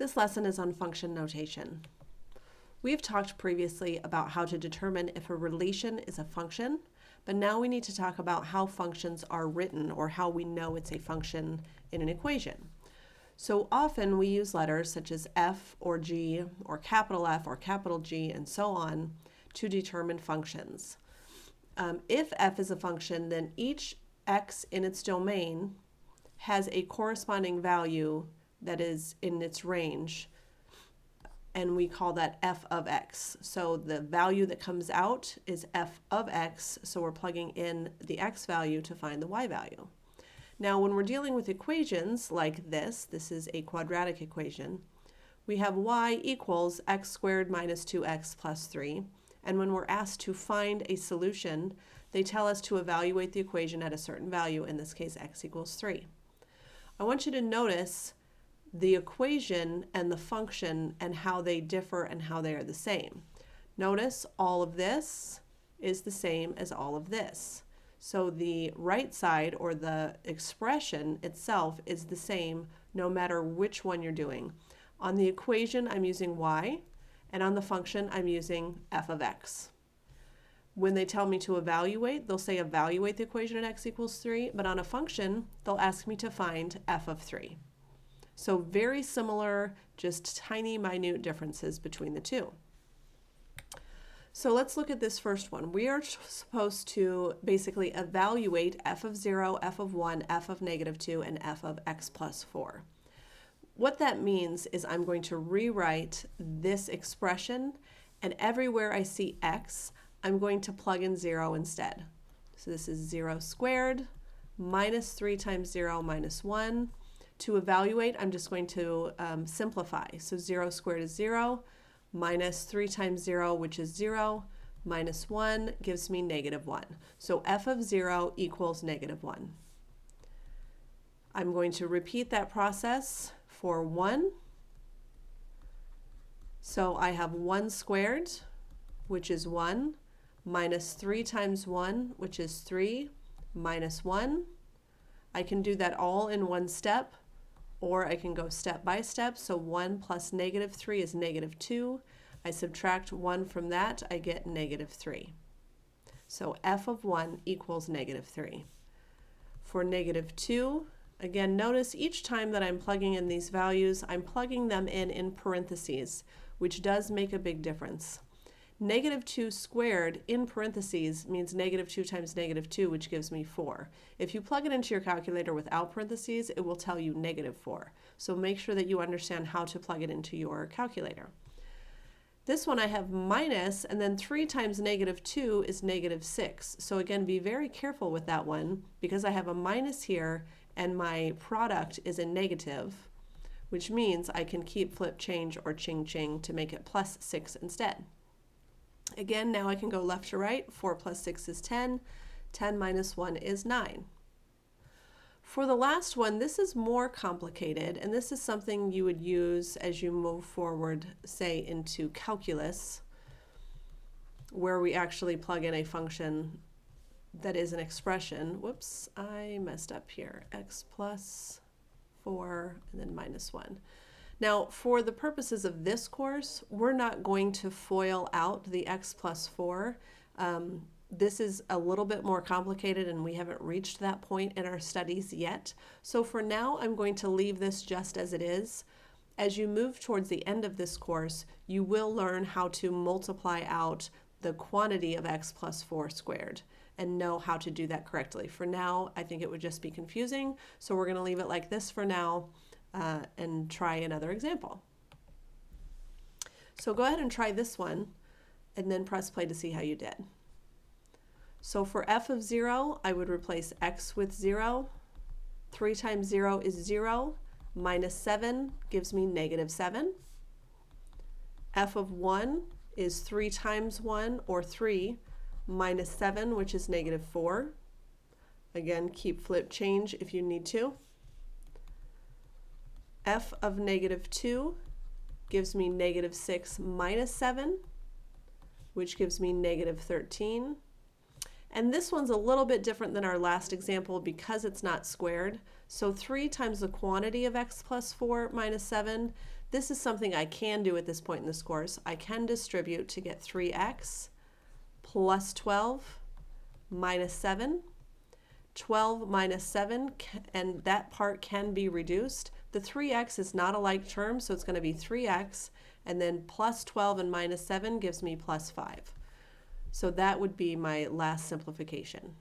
This lesson is on function notation. We've talked previously about how to determine if a relation is a function, but now we need to talk about how functions are written or how we know it's a function in an equation. So often we use letters such as F or G or capital F or capital G and so on to determine functions. If F is a function, then each x in its domain has a corresponding value that is in its range, and we call that f of x. So the value that comes out is f of x, so we're plugging in the x value to find the y value. Now when we're dealing with equations like this is a quadratic equation, we have y equals x squared minus 2x plus 3, and when we're asked to find a solution, they tell us to evaluate the equation at a certain value, in this case x equals 3. I want you to notice the equation and the function and how they differ and how they are the same. Notice all of this is the same as all of this. So the right side, or the expression itself, is the same no matter which one you're doing. On the equation, I'm using y, and on the function, I'm using f of x. When they tell me to evaluate, they'll say evaluate the equation at x equals 3, but on a function, they'll ask me to find f of 3. So very similar, just tiny, minute differences between the two. So let's look at this first one. We are supposed to basically evaluate f of 0, f of 1, f of negative 2, and f of x plus 4. What that means is I'm going to rewrite this expression, and everywhere I see x, I'm going to plug in 0 instead. So this is 0 squared minus 3 times 0 minus 1. To evaluate, I'm just going to simplify. So 0 squared is 0, minus 3 times 0, which is 0, minus 1 gives me negative 1. So f of 0 equals negative 1. I'm going to repeat that process for 1. So I have 1 squared, which is 1, minus 3 times 1, which is 3, minus 1. I can do that all in one step, or I can go step by step. So 1 plus negative 3 is negative 2. I subtract 1 from that, I get negative 3. So f of 1 equals negative 3. For negative 2, again, notice each time that I'm plugging in these values, I'm plugging them in parentheses, which does make a big difference. Negative 2 squared in parentheses means negative 2 times negative 2, which gives me 4. If you plug it into your calculator without parentheses, it will tell you negative 4. So make sure that you understand how to plug it into your calculator. This one I have minus, and then 3 times negative 2 is negative 6. So again, be very careful with that one, because I have a minus here, and my product is a negative, which means I can keep flip change or ching ching to make it plus 6 instead. Again, now I can go left to right. 4 plus 6 is 10. 10 minus 1 is 9. For the last one, this is more complicated, and this is something you would use as you move forward, say, into calculus, where we actually plug in a function that is an expression. Whoops, I messed up here. X plus 4 and then minus 1. Now, for the purposes of this course, we're not going to FOIL out the x plus 4. This is a little bit more complicated, and we haven't reached that point in our studies yet. So for now, I'm going to leave this just as it is. As you move towards the end of this course, you will learn how to multiply out the quantity of x plus 4 squared and know how to do that correctly. For now, I think it would just be confusing, so we're going to leave it like this for now. And try another example. So go ahead and try this one, and then press play to see how you did. So for f of 0, I would replace x with 0. 3 times 0 is 0. Minus 7 gives me negative 7. F of 1 is 3 times 1, or 3, minus 7, which is negative 4. Again, keep flip change if you need to. F of negative 2 gives me negative 6 minus 7, which gives me negative 13. And this one's a little bit different than our last example because it's not squared. So 3 times the quantity of x plus 4 minus 7. This is something I can do at this point in this course. I can distribute to get 3x plus 12 minus 7. 12 minus 7, and that part can be reduced. The 3x is not a like term, so it's going to be 3x, and then plus 12 and minus 7 gives me plus 5. So that would be my last simplification.